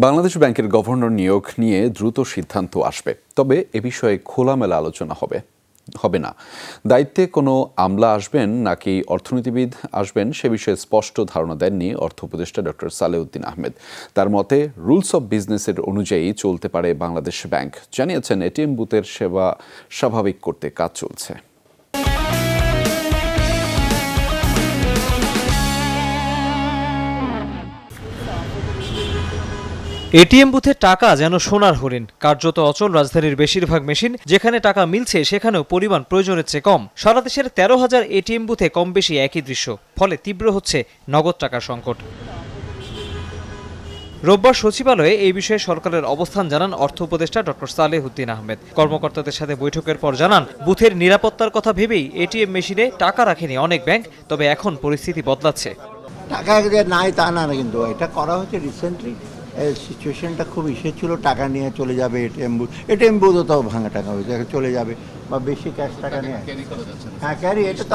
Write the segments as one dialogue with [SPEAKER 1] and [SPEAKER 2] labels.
[SPEAKER 1] বাংলাদেশ ব্যাংকের গভর্নর নিয়োগ নিয়ে দ্রুত সিদ্ধান্ত আসবে, তবে এ বিষয়ে খোলামেলা আলোচনা হবে না। দায়িত্বে কোনো আমলা আসবেন নাকি অর্থনীতিবিদ আসবেন সে বিষয়ে স্পষ্ট ধারণা দেননি অর্থ উপদেষ্টা ডক্টর সালেউদ্দিন আহমেদ। তার মতে রুলস অব বিজনেসের অনুযায়ী চলতে পারে বাংলাদেশ ব্যাংক। জানিয়েছেন এটিএম বুথের সেবা স্বাভাবিক করতে কাজ চলছে।
[SPEAKER 2] এটিএম বুথে টাকা যেন সোনার হরিণ, কার্যত অচল রাজধানীর বেশিরভাগ মেশিন। যেখানে টাকা মিলছে সেখানেও পরিমাণ প্রয়োজনের চেয়ে কম। সারা দেশের 13,000 এটিএম বুথে কম বেশি একই দৃশ্য, ফলে তীব্র হচ্ছে নগদ টাকার সংকট। রোববার সচিবালয়ে এই বিষয়ে সরকারের অবস্থান জানান অর্থ উপদেষ্টা ডক্টর সালেউদ্দিন আহমেদ। কর্মকর্তাদের সাথে বৈঠকের পর জানান, বুথের নিরাপত্তার কথা ভেবেই এটিএম মেশিনে টাকা রাখেনি অনেক ব্যাংক, তবে এখন পরিস্থিতি বদলাচ্ছে।
[SPEAKER 3] টাকা যে নাই তা না, কিন্তু এটা করা হচ্ছে রিসেন্টলি। সিচুয়েশনটা খুব ইসে ছিল, টাকা নিয়ে চলে যাবে এটিএম বুথও তো ভাঙা টাকা হয়েছে, চলে যাবে বা বেশি ক্যাশ টাকা নিয়ে। হ্যাঁ, ক্যারি, এটা তো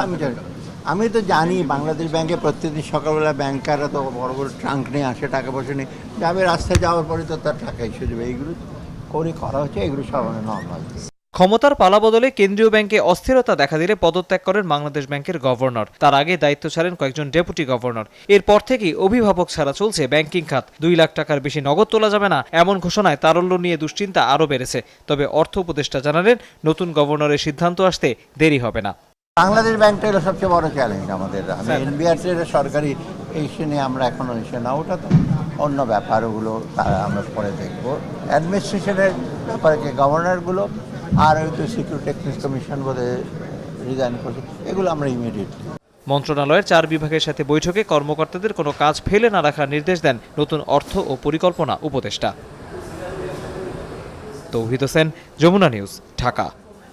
[SPEAKER 3] আমি তো জানি বাংলাদেশ ব্যাংকে প্রত্যেকদিন সকালবেলা ব্যাংকাররা তো বড় বড় ট্রাঙ্ক নিয়ে আসে, টাকা পয়সা নিয়ে যাবে, রাস্তায় যাওয়ার পরে তো তার টাকা এসে যাবে। এইগুলো করা হচ্ছে, এগুলো সব নর্মাল।
[SPEAKER 2] ক্ষমতার পালাবদলে কেন্দ্রীয় ব্যাংকে অস্থিরতা দেখা দিলে পদত্যাগ করেন বাংলাদেশ ব্যাংকের গভর্নর। তার আগে দায়িত্ব ছাড়েন কয়েকজন ডেপুটি গভর্নর। এরপর থেকেই অভিভাবক ছাড়া চলছে ব্যাংকিং খাত। 2 লাখ টাকার বেশি নগদ তোলা যাবে না, এমন ঘোষণায় তারল্য নিয়ে দুশ্চিন্তা আরও বেড়েছে। তবে অর্থ উপদেষ্টা জানালেন, নতুন গভর্নরের সিদ্ধান্ত আসতে দেরি হবে না।
[SPEAKER 3] বাংলাদেশ ব্যাংকটা হলো সবচেয়ে বড় চ্যালেঞ্জ আমাদের। এনবিআরসি সরকারি ইস্যু নিয়ে আমরা এখনো ইস্যু না, ওটা তো অন্য ব্যাপার, ওগুলো আমরা পরে দেখবো। অ্যাডমিনিস্ট্রেশনের ব্যাপারে গভর্নরগুলো আর ওই তো সিকিউরিটি এক্সচেঞ্জ কমিশন বোধে রিজাইন করছে, এগুলো আমরা ইমিডিয়েটলি।
[SPEAKER 2] মন্ত্রণালয়ের 4 বিভাগের সাথে বৈঠকে কর্মকর্তাদের কোনো কাজ ফেলে না রাখার নির্দেশ দেন নতুন অর্থ ও পরিকল্পনা উপদেষ্টা। তৌহিদ হোসেন, যমুনা নিউজ, ঢাকা।